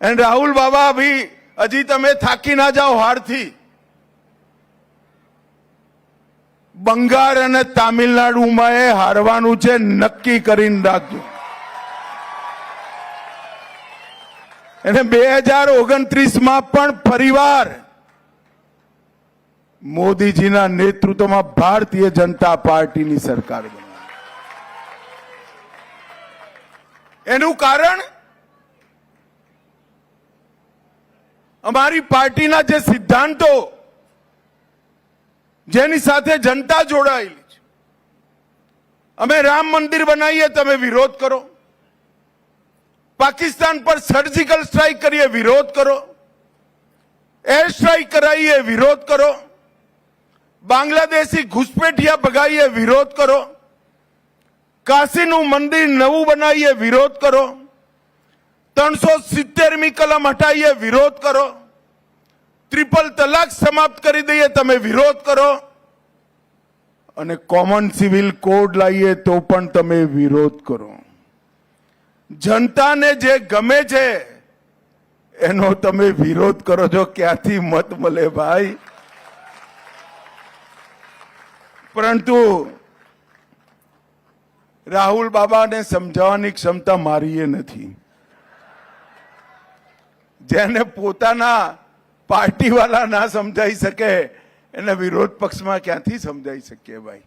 And Rahul बाबा अभी हजी तमे थाकी ना जाओ हारथी बंगार अने तामिलनाडुमां हारवानुं छे नक्की करीने राखजो। અને 2029માં પણ ફરીવાર મોદીજીના નેતૃત્વમાં ભારતીય જનતા પાર્ટીની સરકાર બને। એનું કારણ અમારી પાર્ટીના જે સિદ્ધાંતો જેની સાથે જનતા જોડાયેલી છે, અમે રામ મંદિર બનાવીએ તમે વિરોધ કરો, पाकिस्तान पर सर्जिकल स्ट्राइक करिए विरोध करो, एयर स्ट्राइक कराइए विरोध करो, बांग्लादेशी घुसपैठिया भगाइए विरोध करो, काशीनु मंदिर नवू बनाइए विरोध करो, 370મી कलम हटाइए विरोध करो, ट्रिपल तलाक समाप्त करी दઈએ તમે विरोध करो, અને કોમન સિવિલ કોડ લાવીએ તો પણ તમે વિરોધ કરો। जनता ने जे गमे छे एनो तमे विरोध करो जो क्यांथी मत मळे भाई। परंतु राहुल बाबा ने समझावानी क्षमता मारीए नथी। जेने पोताना पार्टी वाला ना समझाई सके एने विरोध पक्ष में क्यांथी समझाई सके भाई।